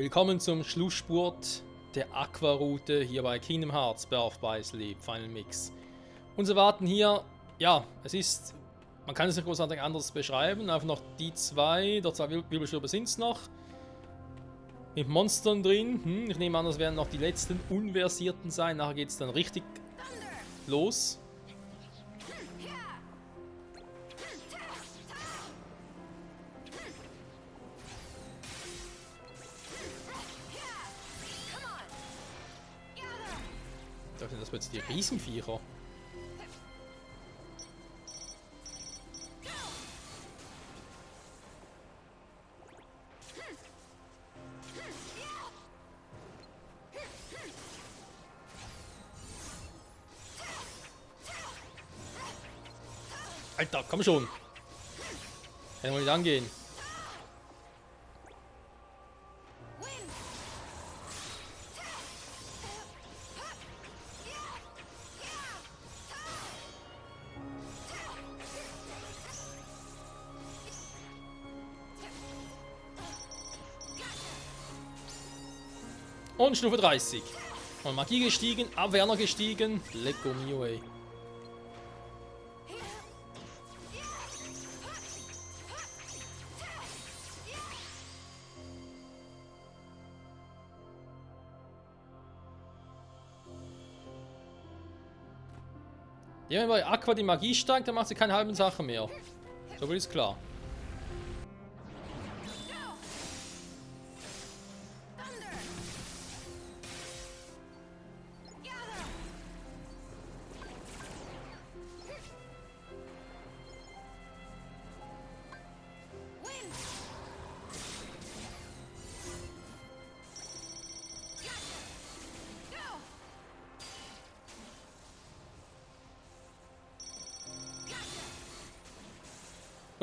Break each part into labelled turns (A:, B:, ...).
A: Willkommen zum Schlussspurt der Aqua-Route hier bei Kingdom Hearts Birth by Sleep Final Mix. Uns erwarten hier, ja, es ist, man kann es nicht großartig anders beschreiben, einfach noch die zwei, der zwei Wirbelstürme sind es noch. Mit Monstern drin, ich nehme an, das werden noch die letzten Unversierten sein, nachher geht es dann richtig los. Ich dachte, das wird jetzt die Riesenviecher. Alter, komm schon. Kann wohl nicht angehen. Und Stufe 30. Und Magie gestiegen, Abwehr gestiegen. Lecco mio, ey. Ja, wenn bei Aqua die Magie steigt, dann macht sie keine halben Sachen mehr. So viel ist klar.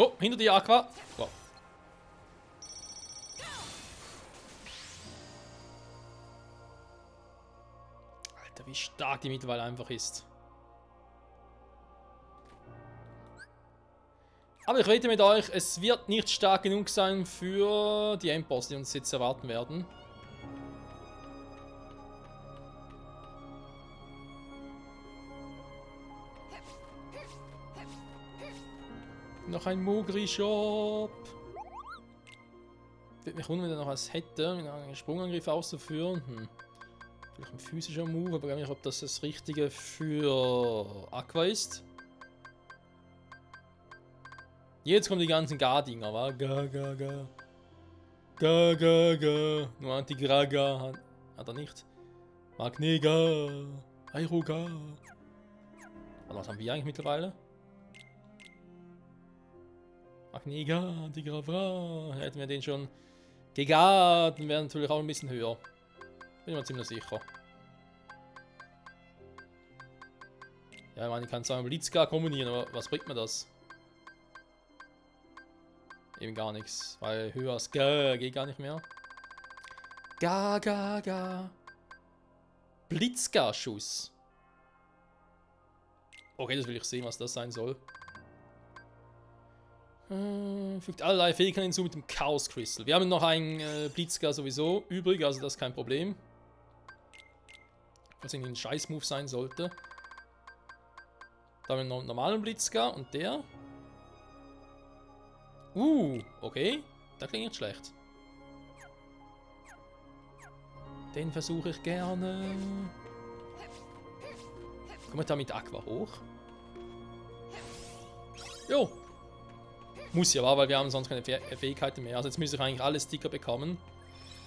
A: Oh, hinter dir Aqua. Wow. Alter, wie stark die mittlerweile einfach ist. Aber ich wette mit euch, es wird nicht stark genug sein für die Endboss, die uns jetzt erwarten werden. Noch ein Mugri-Shop. Würde mich wundern, wenn er noch was hätte, einen Sprungangriff auszuführen. Vielleicht ein physischer Move, aber ich weiß nicht, ob das das Richtige für Aqua ist. Jetzt kommen die ganzen Gar-Dinger, wa? Ga, ga, ga. Ga, ga, ga. Nur Anti-Graga hat er nicht. Magnega. Aeroga. Was haben wir eigentlich mittlerweile? Magnega, Anti-Gravra. Hätten wir den schon gegart, wäre natürlich auch ein bisschen höher. Bin ich mir ziemlich sicher. Ja, ich meine, ich kann zwar mit Blitzgar kombinieren, aber was bringt mir das? Eben gar nichts, weil höher als Ga geht gar nicht mehr. Ga, ga, ga. Blitzgar-Schuss. Okay, das will ich sehen, was das sein soll. Fügt allerlei Fähigkeiten hinzu mit dem Chaos Crystal. Wir haben noch einen Blitzgar sowieso übrig, also das ist kein Problem. Falls irgendwie ein Scheiß-Move sein sollte. Da haben wir noch einen normalen Blitzgar und der. Okay. Der klingt nicht schlecht. Den versuche ich gerne. Kommen wir da mit Aqua hoch? Jo. Muss ja, weil wir haben sonst keine Fähigkeiten mehr. Also jetzt müsste ich eigentlich alle Sticker bekommen.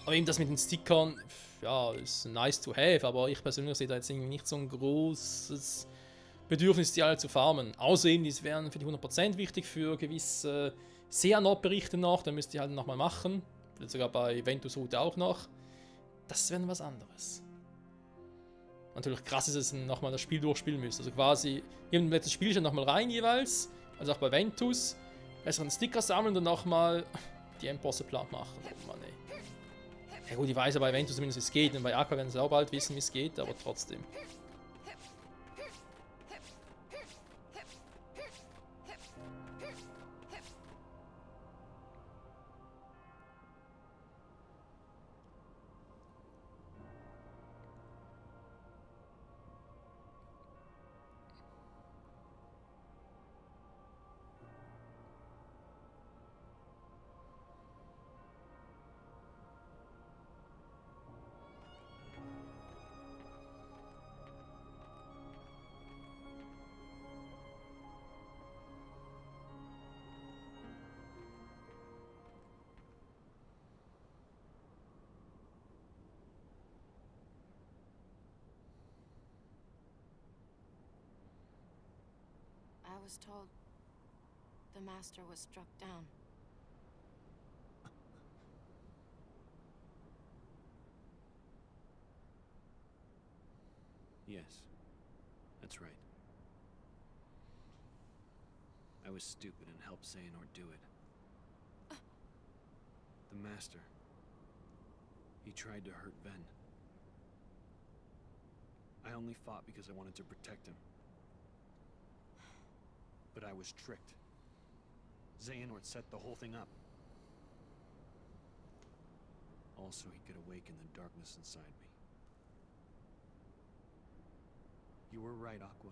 A: Aber eben das mit den Stickern, ja, ist nice to have. Aber ich persönlich sehe da jetzt irgendwie nicht so ein großes Bedürfnis, die alle zu farmen. Außer eben, die wären für die 100% wichtig für gewisse Seanop-Berichte noch. Dann müsst ihr halt nochmal machen. Vielleicht sogar bei Ventus Route auch noch. Das wäre was anderes. Natürlich krass ist es, nochmal das Spiel durchspielen müsst. Also quasi, eben das Spiel schon nochmal rein jeweils. Also auch bei Ventus. Besseren Sticker sammeln und nochmal die Endbosse platt machen. Oh Mann, ey. Ja gut, ich weiß ja bei Ventus zumindest, wie es geht. Und bei Aqua werden sie auch bald wissen, wie es geht, aber trotzdem.
B: was told the Master was struck down.
C: Yes, that's right. I was stupid and helped Xehanort do it. The Master. He tried to hurt Ven. I only fought because I wanted to protect him. But I was tricked. Xehanort set the whole thing up. Also, he could awaken the darkness inside me. You were right, Aqua.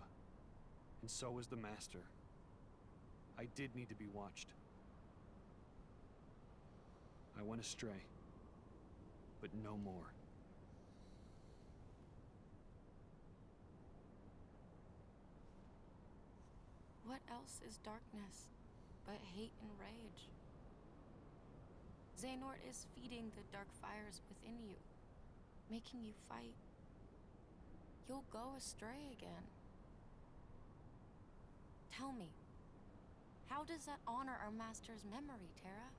C: And so was the Master. I did need to be watched. I went astray. But no more.
B: What else is darkness but hate and rage? Xehanort is feeding the dark fires within you, making you fight. You'll go astray again. Tell me, how does that honor our Master's memory, Terra?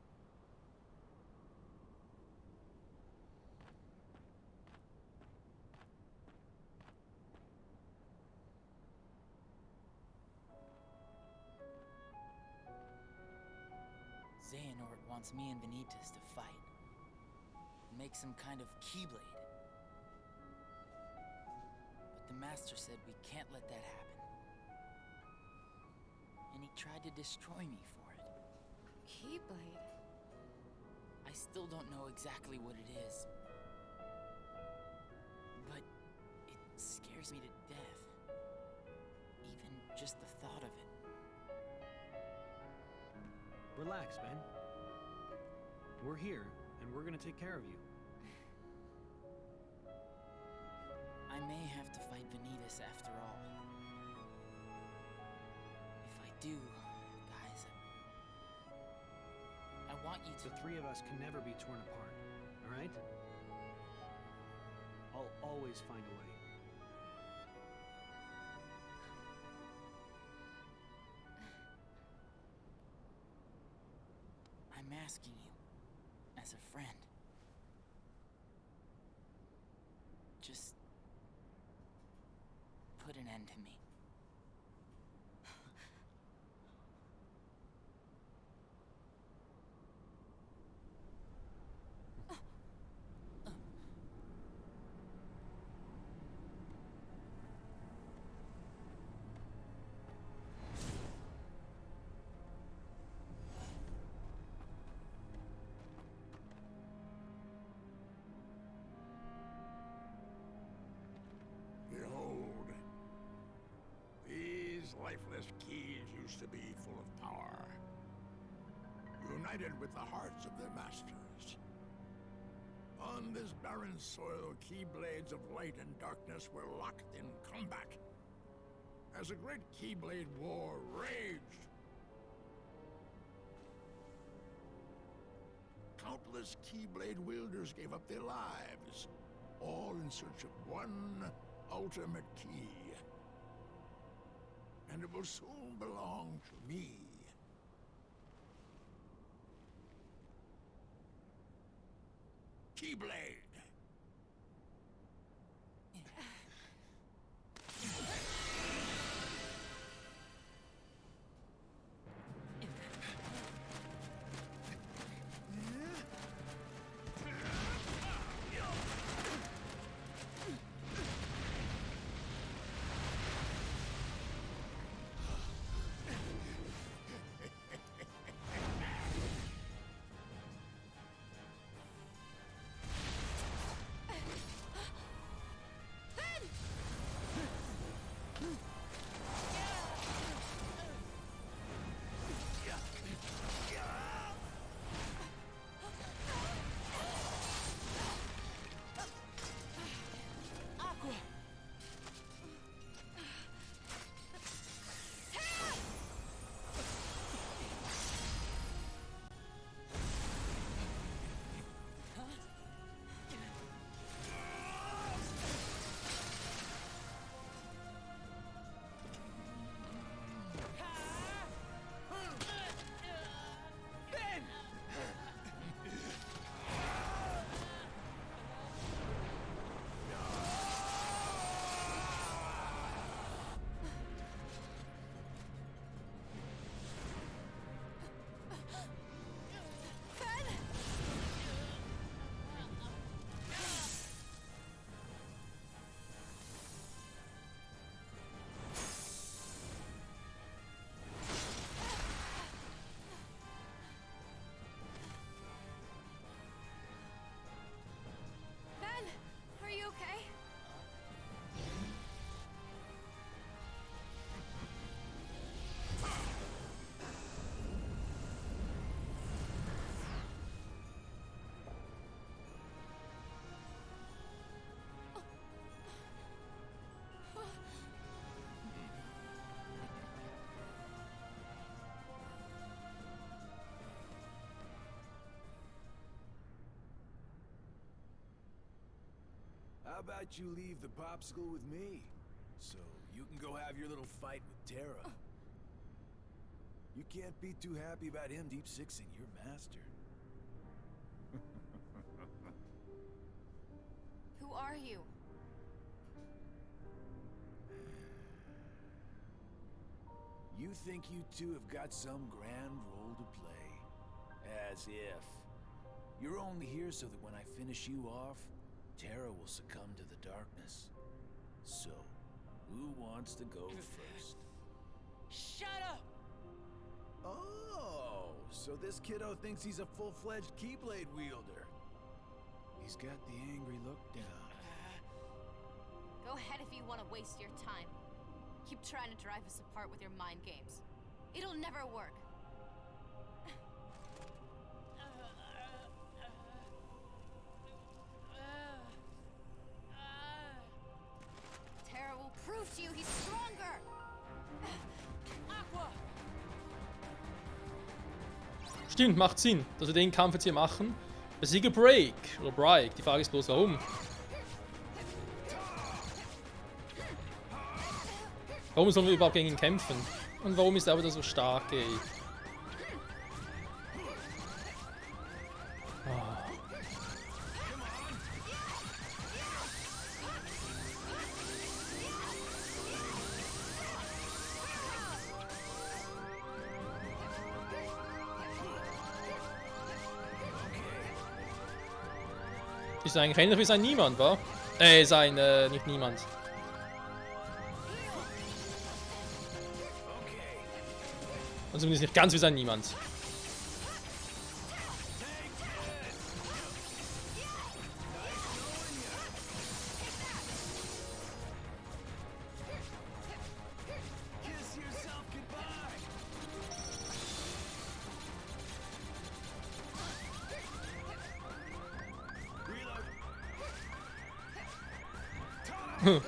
D: Xehanort wants me and Vanitas to fight. Make some kind of Keyblade. But the Master said we can't let that happen. And he tried to destroy me for it.
B: Keyblade?
D: I still don't know exactly what it is. But it scares me to death. Even just the thought of it.
C: Relax, Ben. We're here, and we're gonna take care of you.
D: I may have to fight Vanitas after all. If I do, guys, I want you to...
C: The three of us can never be torn apart, all right? I'll always find a way.
D: I'm asking you, as a friend. Just... put an end to me.
E: Behold, these lifeless keys used to be full of power, united with the hearts of their masters. On this barren soil, Keyblades of light and darkness were locked in combat. As a great Keyblade war raged, countless Keyblade wielders gave up their lives, all in search of one ultimate key. And it will soon belong to me. Keyblade!
F: about you leave the popsicle with me? So you can go have your little fight with Terra. You can't be too happy about him deep sixing your master.
B: Who are you?
F: You think you two have got some grand role to play. As if. You're only here so that when I finish you off, Terra will succumb to the darkness. So, who wants to go first?
D: Shut up!
F: Oh, so this kiddo thinks he's a full-fledged Keyblade wielder. He's got the angry look down.
B: Go ahead if you want to waste your time. Keep trying to drive us apart with your mind games. It'll never work. Terra will prove to you he's stronger!
D: Aqua!
A: Stimmt, macht Sinn, dass wir den Kampf jetzt hier machen. Besiege Break oder Break. Die Frage ist bloß, warum? Warum sollen wir überhaupt gegen ihn kämpfen? Und warum ist er wieder so stark, ey? Ist eigentlich ähnlich wie sein Niemand, wa? Nicht Niemand. Und zumindest nicht ganz wie sein Niemand.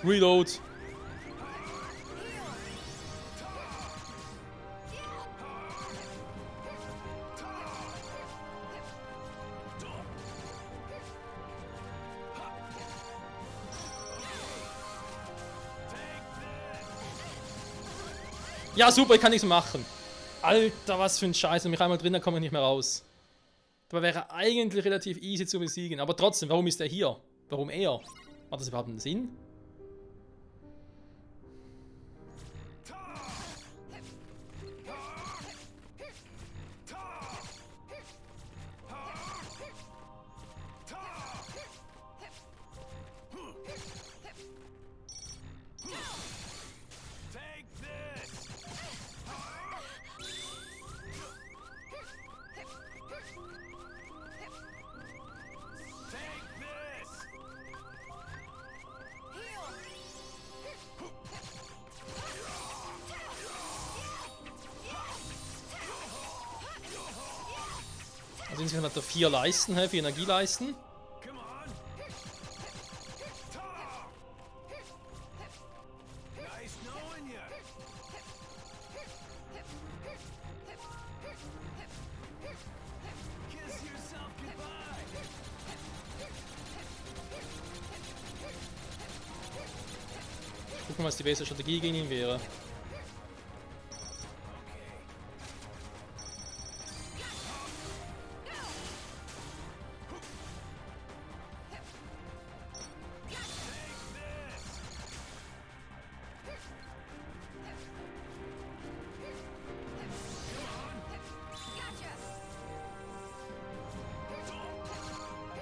A: Reload. Ja, super, ich kann nichts machen. Alter, was für ein Scheiß. Wenn mich einmal drin, dann komme ich nicht mehr raus. Dabei wäre er eigentlich relativ easy zu besiegen. Aber trotzdem, warum ist er hier? Warum er? Hat das überhaupt einen Sinn? Also insgesamt hat er 4 Leisten, 4 Energieleisten. Gucken, was die beste Strategie gegen ihn wäre.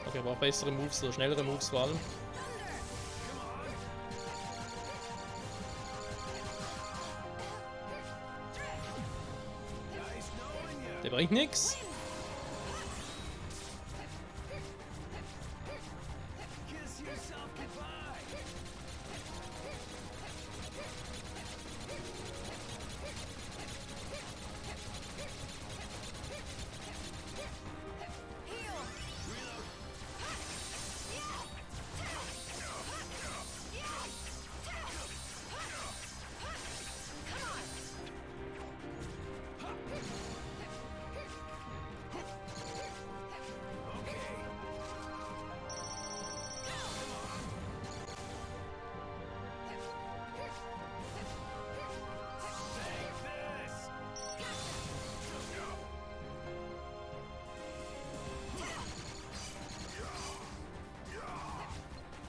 A: Okay, aber auch bessere Moves oder schnellere Moves vor allem. Der bringt nix.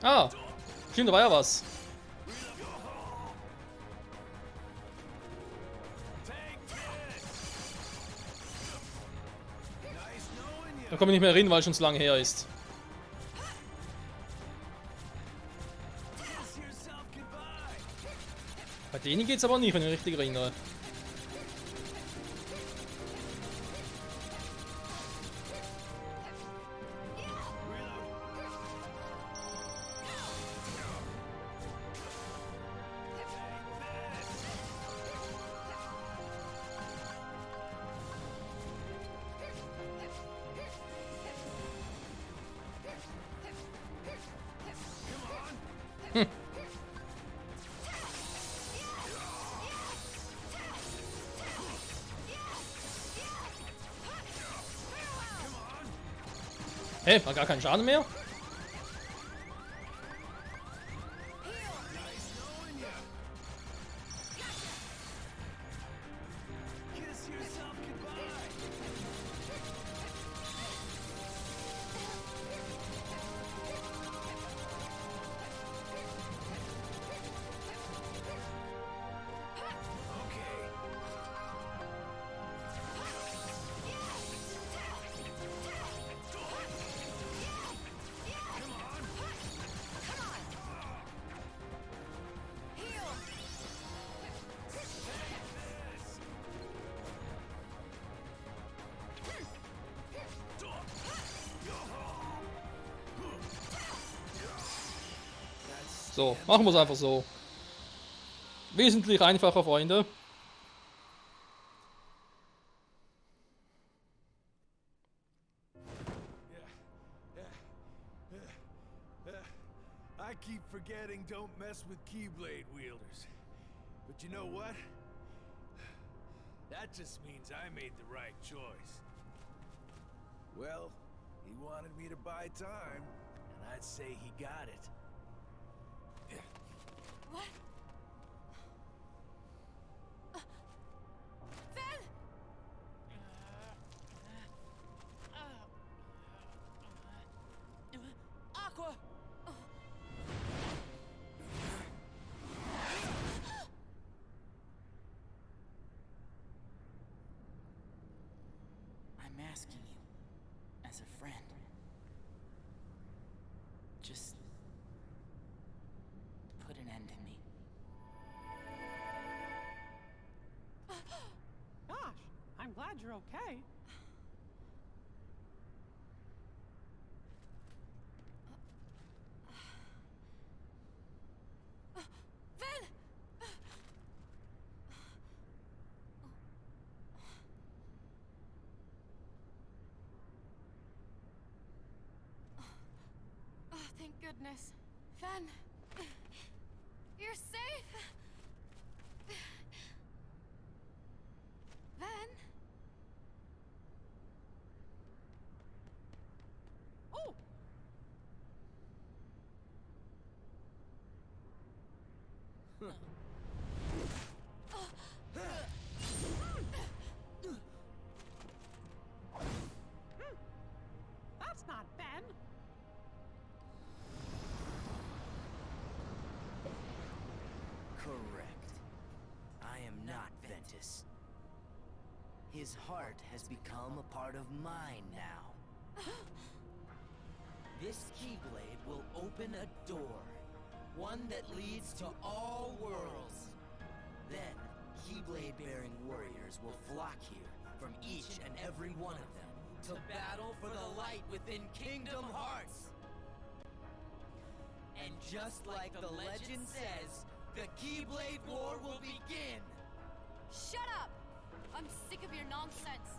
A: Ah, stimmt, da war ja was. Da komme ich nicht mehr rein, weil es schon so lange her ist. Bei denen geht's aber nicht, wenn ich mich richtig erinnere. Hey, war gar keinen Schaden mehr? So, machen wir es einfach so. Wesentlich einfacher, Freunde.
F: I keep forgetting don't mess with Keyblade wielders. But you know what? That just means I made the right choice. Well, he wanted me to buy time, and I'd say he got it.
B: What? Ven!
D: Aqua! I'm asking you, as a friend, just put an end to me.
G: Gosh, I'm glad you're okay.
B: Ven! Oh, thank goodness. Ven! You're safe! Ven?
G: Oh! That's not Ben.
H: Correct. I am not Ventus. His heart has become a part of mine now. This Keyblade will open a door. One that leads to all worlds. Then, Keyblade-bearing warriors will flock here from each and every one of them to battle for the light within Kingdom Hearts. And just like the legend says, the Keyblade War will begin!
B: Shut up! I'm sick of your nonsense.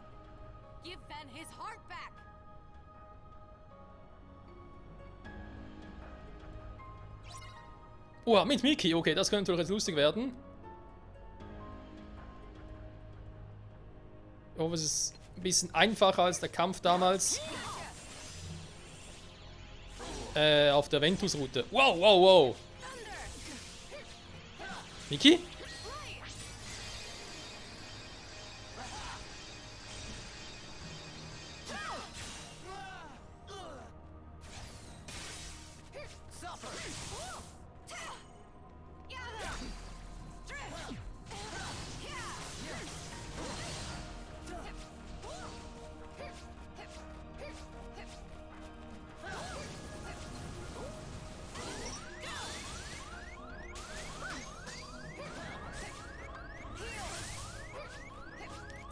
B: Give Ven his heart back!
A: Oh, mit Mickey. Okay, das könnte doch jetzt lustig werden. Ich hoffe, es ist ein bisschen einfacher als der Kampf damals. Auf der Ventus-Route. Wow, wow, wow. Mickey?
H: Suffer!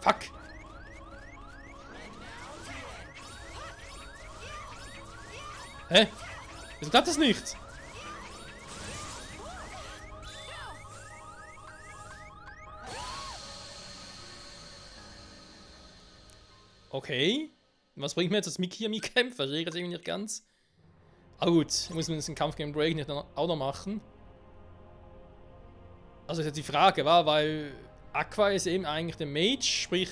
A: Fuck. Hä? Wieso klappt das nicht? Okay. Was bringt mir jetzt, dass Mickey hier mitkämpft? Verstehe ich jetzt irgendwie nicht ganz. Ah gut, muss man den Kampf gegen Dragon nicht auch noch machen. Also ist jetzt die Frage, war, weil Aqua ist eben eigentlich der Mage, sprich,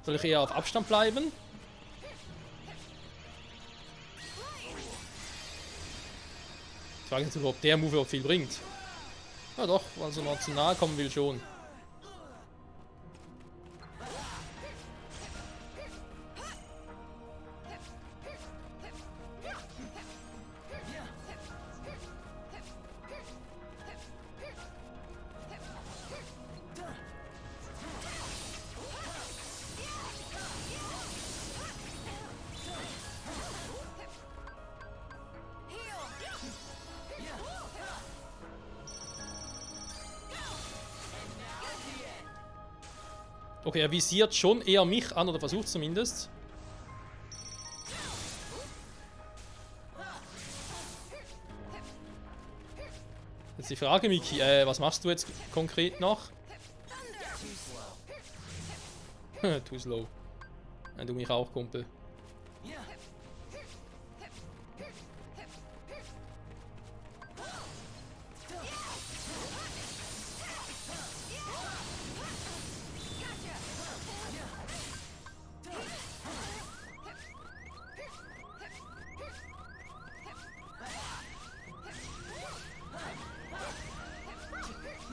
A: soll ich eher auf Abstand bleiben? Ich frage jetzt, ob der Move überhaupt viel bringt. Ja doch, also mal zu nahe kommen will schon. Okay, er visiert schon eher mich an, oder versucht zumindest. Jetzt die Frage, Miki, was machst du jetzt konkret noch? Too slow. Ja, du mich auch, Kumpel.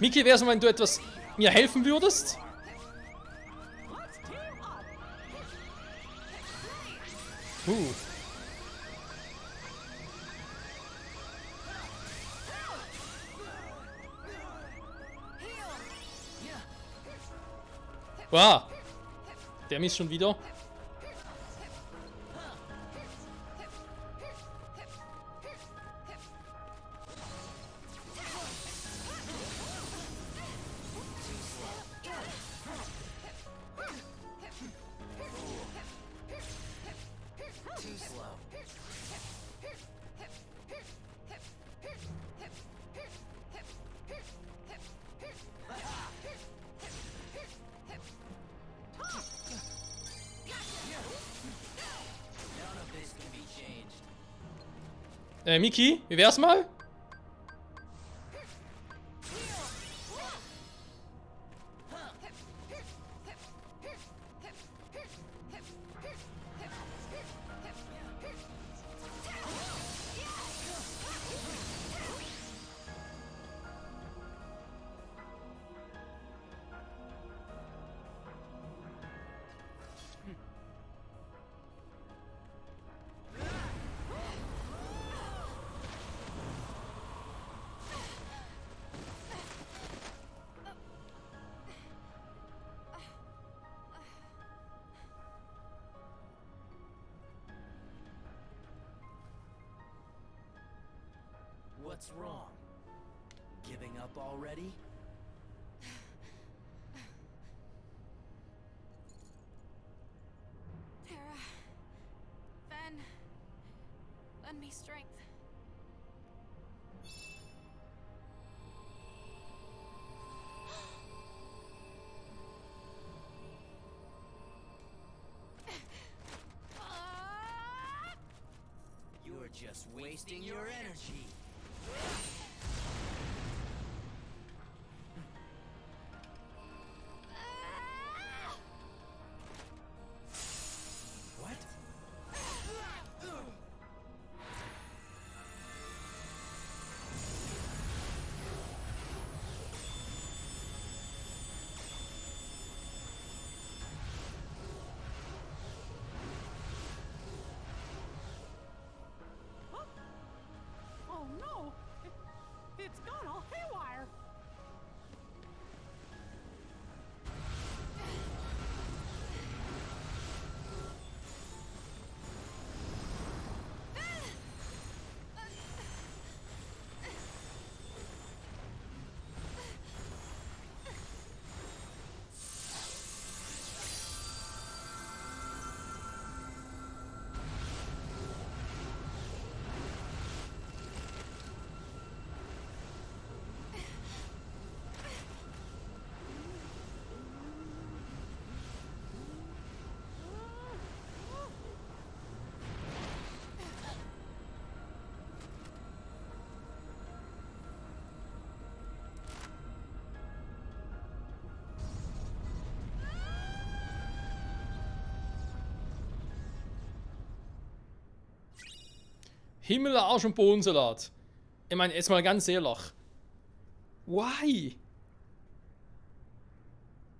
A: Miki, wäre es, wenn du etwas mir helfen würdest? Wow. Der misst schon wieder. Miki, wie wär's mal?
H: What's wrong? Giving up already?
B: Terra. Ven. Lend me strength.
H: You're just wasting your energy. What?
G: Oh no! It's gone all haywire!
A: Himmel, Arsch und Bohnensalat. Ich meine, jetzt mal ganz ehrlich. Why?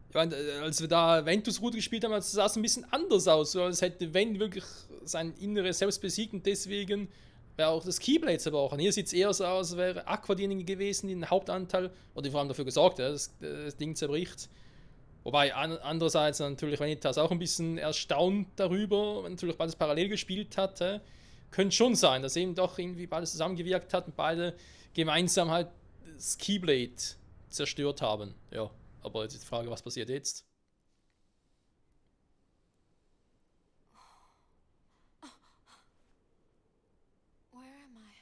A: Ich meine, als wir da Ventus-Route gespielt haben, sah es ein bisschen anders aus. So als hätte Ven wirklich sein Inneres selbst besiegt und deswegen wäre auch das Keyblade zerbrochen. Hier sieht es eher so aus, als wäre Aqua diejenige gewesen, die den Hauptanteil, oder vor allem dafür gesorgt hat, dass das Ding zerbricht. Wobei andererseits natürlich Vanitas auch ein bisschen erstaunt darüber, wenn natürlich beides parallel gespielt hatte. Könnte schon sein, dass eben doch irgendwie beides zusammengewirkt hat und beide gemeinsam halt das Keyblade zerstört haben. Ja, aber jetzt ist die Frage, was passiert jetzt?
B: Where am I?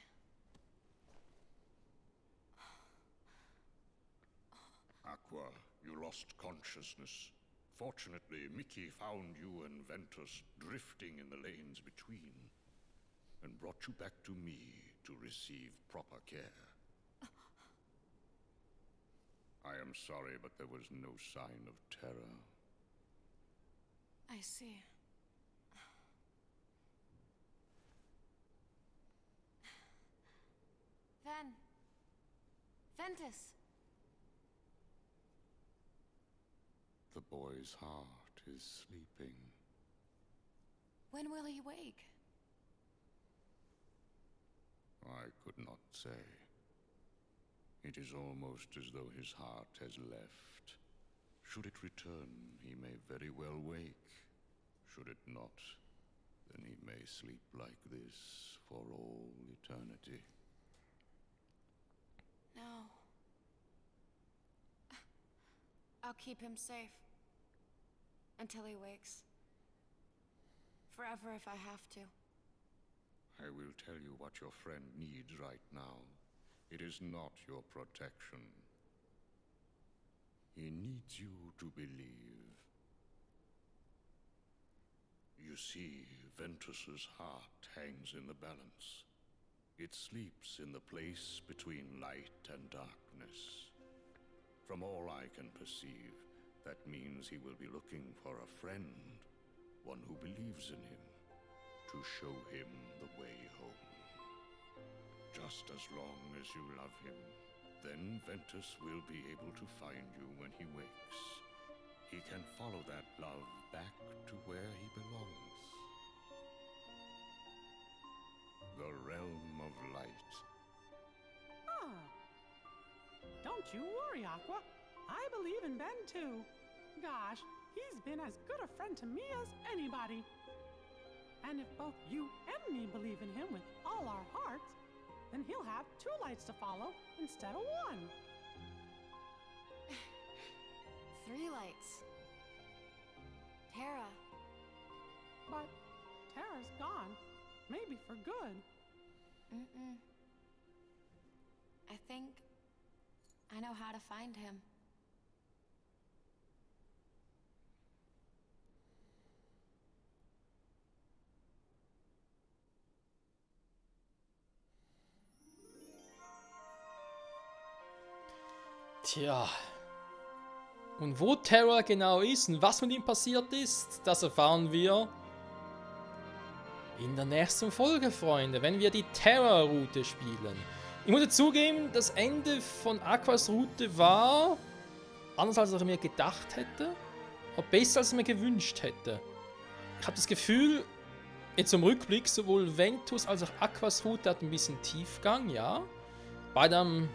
E: Aqua, you lost consciousness. Fortunately, Mickey found you and Ventus drifting in the lanes between, and brought you back to me to receive proper care. I am sorry, but there was no sign of terror.
B: I see. Ventus!
E: The boy's heart is sleeping.
B: When will he wake?
E: I could not say. It is almost as though his heart has left. Should it return, he may very well wake. Should it not, then he may sleep like this for all eternity.
B: No. I'll keep him safe. Until he wakes. Forever if I have to.
E: I will tell you what your friend needs right now. It is not your protection. He needs you to believe. You see, Ventus's heart hangs in the balance. It sleeps in the place between light and darkness. From all I can perceive, that means he will be looking for a friend, one who believes in him, to show him the way home. Just as long as you love him, then Ventus will be able to find you when he wakes. He can follow that love back to where he belongs. The realm of light.
G: Ah. Don't you worry, Aqua. I believe in Ben too. Gosh, he's been as good a friend to me as anybody. And if both you and me believe in him with all our hearts, then he'll have 2 lights to follow instead of 1.
B: 3 lights. Terra.
G: But Terra's gone. Maybe for good.
B: Mm-mm. I think I know how to find him.
A: Tja. Und wo Terra genau ist und was mit ihm passiert ist, das erfahren wir in der nächsten Folge, Freunde, wenn wir die Terra-Route spielen. Ich muss jetzt zugeben, das Ende von Aquas Route war anders, als ich mir gedacht hätte, aber besser, als ich mir gewünscht hätte. Ich habe das Gefühl, jetzt im Rückblick, sowohl Ventus als auch Aquas Route hat ein bisschen Tiefgang, ja. Beide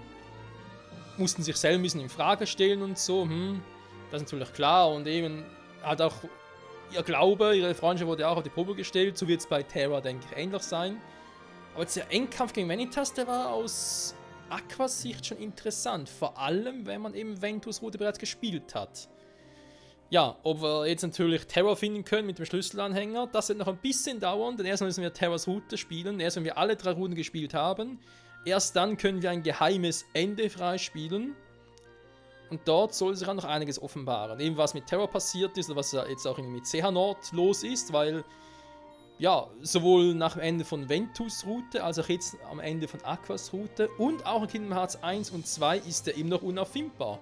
A: mussten sich selber ein bisschen in Frage stellen und so, das ist natürlich klar. Und eben hat auch ihr Glaube, ihre Freundschaft wurde auch auf die Probe gestellt. So wird es bei Terra, denke ich, ähnlich sein. Aber jetzt der Endkampf gegen Vanitas, der war aus Aquas Sicht schon interessant. Vor allem, wenn man eben Ventus Route bereits gespielt hat. Ja, ob wir jetzt natürlich Terra finden können mit dem Schlüsselanhänger, das wird noch ein bisschen dauern, denn erst müssen wir Terras Route spielen. Erst wenn wir alle 3 Routen gespielt haben, erst dann können wir ein geheimes Ende freispielen. Und dort soll sich auch noch einiges offenbaren. Eben was mit Terra passiert ist und was jetzt auch mit Xehanort los ist, weil ja, sowohl nach dem Ende von Ventus Route, als auch jetzt am Ende von Aquas Route und auch in Kingdom Hearts 1 und 2 ist er immer noch unauffindbar.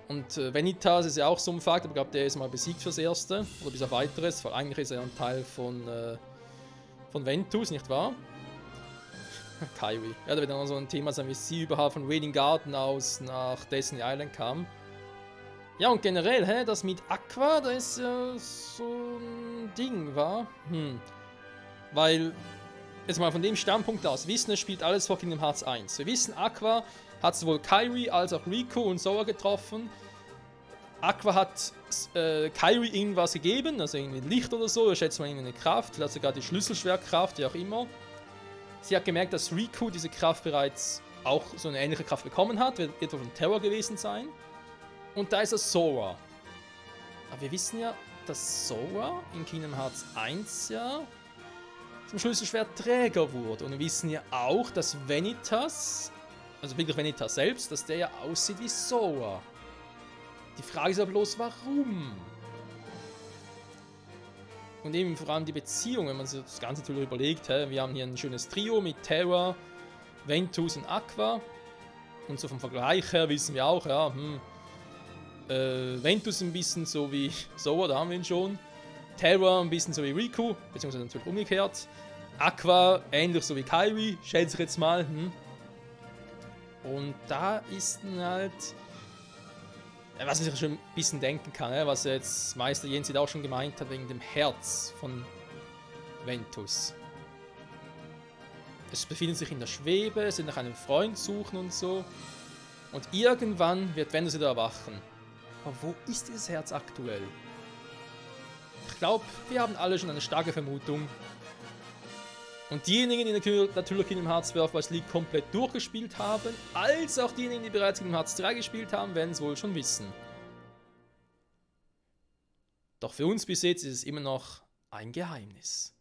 A: Und Vanitas ist ja auch so ein Fakt, aber ich glaube, der ist mal besiegt fürs Erste oder bis auf Weiteres, weil eigentlich ist er ein Teil von von Ventus, nicht wahr? Kairi. Ja, da wird dann so ein Thema sein, wie sie überhaupt von Wailing Garden aus nach Destiny Island kam. Ja, und generell, das mit Aqua, da ist ja so ein Ding, war. Weil, jetzt mal von dem Standpunkt aus, wir wissen, es spielt alles vor Kingdom Hearts 1. Wir wissen, Aqua hat sowohl Kairi als auch Riku und Sora getroffen. Aqua hat Kairi irgendwas gegeben, also irgendwie ein Licht oder so, ich schätze mal irgendwie eine Kraft, vielleicht sogar die Schlüsselschwertkraft, wie auch immer. Sie hat gemerkt, dass Riku diese Kraft bereits auch so eine ähnliche Kraft bekommen hat, wird etwa von Terror gewesen sein. Und da ist er Sora. Aber wir wissen ja, dass Sora in Kingdom Hearts 1 ja zum Schlüsselschwertträger wurde. Und wir wissen ja auch, dass Vanitas, also wirklich Vanitas selbst, dass der ja aussieht wie Sora. Die Frage ist aber bloß, warum? Und eben vor allem die Beziehung, wenn man sich das Ganze natürlich überlegt, wir haben hier ein schönes Trio mit Terra, Ventus und Aqua. Und so vom Vergleich her wissen wir auch, ja, Ventus ein bisschen so wie Sora, da haben wir ihn schon. Terra ein bisschen so wie Riku, beziehungsweise natürlich umgekehrt. Aqua ähnlich so wie Kairi, schätze ich jetzt mal. Und da ist dann halt, was man sich schon ein bisschen denken kann, was jetzt Meister Jensid auch schon gemeint hat, wegen dem Herz von Ventus. Es befindet sich in der Schwebe, es wird nach einem Freund suchen und so. Und irgendwann wird Ventus wieder erwachen. Aber wo ist dieses Herz aktuell? Ich glaube, wir haben alle schon eine starke Vermutung. Und diejenigen, die natürlich Kingdom Hearts Birth League komplett durchgespielt haben, als auch diejenigen, die bereits Kingdom Hearts 3 gespielt haben, werden es wohl schon wissen. Doch für uns bis jetzt ist es immer noch ein Geheimnis.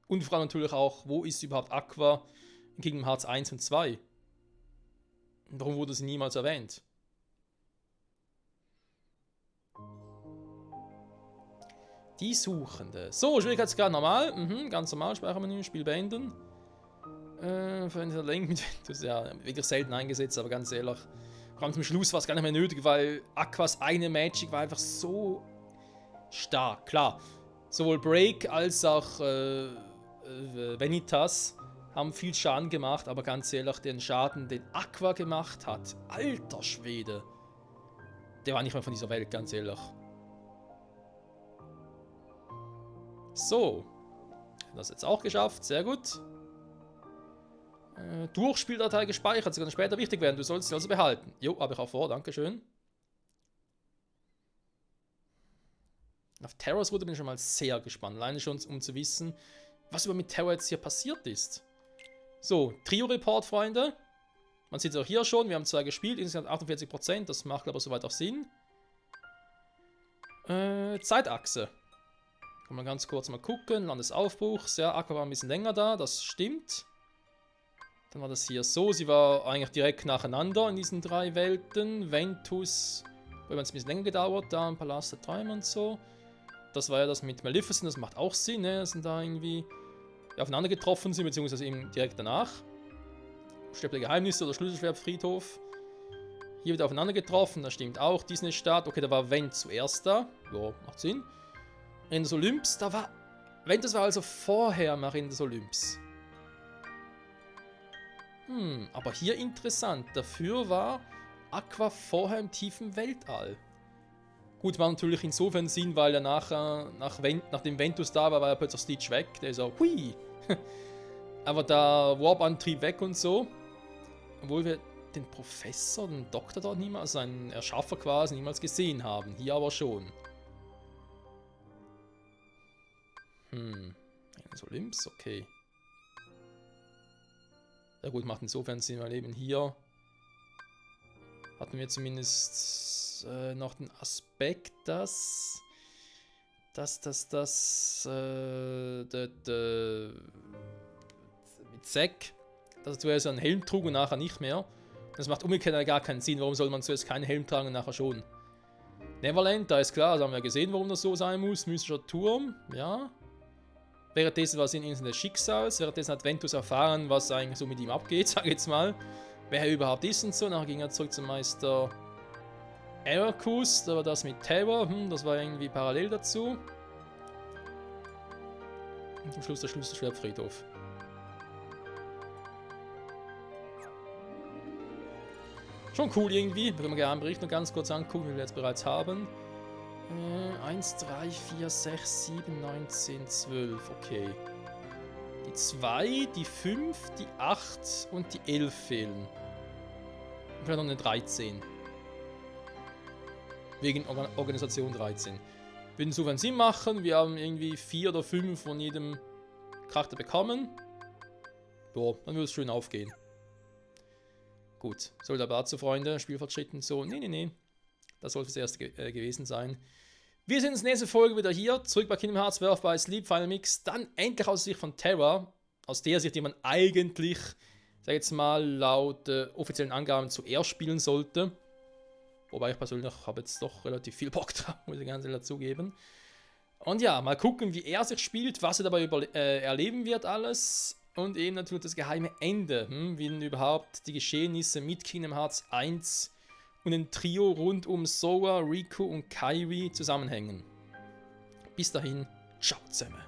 A: Und vor allem natürlich auch, wo ist überhaupt Aqua in Kingdom Hearts 1 und 2? Und warum wurde sie niemals erwähnt? Die Suchende. So, Schwierigkeitsgrad normal. Ganz normal, Speichermenü, Spiel beenden. Verwendet Link mit Ventus, ja, wirklich selten eingesetzt, aber ganz ehrlich. Vor allem zum Schluss war es gar nicht mehr nötig, weil Aquas eigene Magic war einfach so stark. Klar, sowohl Break als auch Vanitas haben viel Schaden gemacht, aber ganz ehrlich, den Schaden, den Aqua gemacht hat, alter Schwede, der war nicht mehr von dieser Welt, ganz ehrlich. So, das jetzt auch geschafft, sehr gut. Durchspieldatei gespeichert, sie kann später wichtig werden, du sollst sie also behalten. Jo, habe ich auch vor, dankeschön. Auf Terrors Route bin ich schon mal sehr gespannt, alleine schon um zu wissen, was über mit Terror jetzt hier passiert ist. So, Trio-Report, Freunde. Man sieht es auch hier schon, wir haben 2 gespielt, insgesamt 48%, das macht aber soweit auch Sinn. Zeitachse. Kann man ganz kurz mal gucken. Landesaufbruch. Ja, Aqua war ein bisschen länger da, das stimmt. Dann war das hier so. Sie war eigentlich direkt nacheinander in diesen 3 Welten. Ventus, wo es ein bisschen länger gedauert, da im Palast der Träume und so. Das war ja das mit Maleficent, das macht auch Sinn, ne? Dass da irgendwie aufeinander getroffen sind, beziehungsweise eben direkt danach. Städte der Geheimnisse oder Schlüsselschwertfriedhof. Hier wird aufeinander getroffen, das stimmt auch. Disney-Stadt, okay, da war Vent zuerst da. Ja, macht Sinn. Marina des Olymps, da war... Ventus war also vorher Marina des Olymps. Aber hier interessant. Dafür war Aqua vorher im tiefen Weltall. Gut, war natürlich insofern Sinn, weil er nachdem Ventus da war, war ja plötzlich Stitch weg. Der ist so, hui. Aber da Warp-Antrieb weg und so. Obwohl wir den Professor, den Doktor dort niemals, also einen Erschaffer quasi, niemals gesehen haben. Hier aber schon. Eines Olymps, okay. Ja gut, macht insofern Sinn, weil eben hier hatten wir zumindest noch den Aspekt, dass mit Zack, dass er zuerst einen Helm trug und nachher nicht mehr. Das macht umgekehrt gar keinen Sinn. Warum soll man zuerst keinen Helm tragen und nachher schon? Neverland, da ist klar, das haben wir gesehen, warum das so sein muss. Mystischer Turm, ja. Währenddessen war es in Insel des Schicksals. Währenddessen hat Ventus erfahren, was eigentlich so mit ihm abgeht, sag ich jetzt mal. Wer er überhaupt ist und so. Nachher ging er zurück zum Meister Eracus. Da war das mit Terror. Das war irgendwie parallel dazu. Und am Schluss der Schlüsselschwertfriedhof. Schon cool irgendwie. Da können wir gerne einen Bericht noch ganz kurz angucken, wie wir jetzt bereits haben. 1, 3, 4, 6, 7, 9, 10, 12. Okay. Die 2, die 5, die 8 und die 11 fehlen. Und vielleicht noch eine 13. Wegen Organisation 13. Würde insofern Sinn machen. Wir haben irgendwie 4 oder 5 von jedem Charakter bekommen. Boah, dann würde es schön aufgehen. Gut, sollte aber dazu, Freunde, Spielfortschritten so. Nee. Das soll das erste gewesen sein. Wir sehen uns nächste Folge wieder hier. Zurück bei Kingdom Hearts, Birth by Sleep, Final Mix. Dann endlich aus Sicht von Terra. Aus der Sicht, die man eigentlich, sag jetzt mal, laut offiziellen Angaben zuerst spielen sollte. Wobei ich persönlich habe jetzt doch relativ viel Bock drauf, muss ich ganz ehrlich dazugeben. Und ja, mal gucken, wie er sich spielt, was er dabei erleben wird alles. Und eben natürlich das geheime Ende, wie denn überhaupt die Geschehnisse mit Kingdom Hearts 1 und dem Trio rund um Sora, Riku und Kairi zusammenhängen. Bis dahin, ciao zusammen.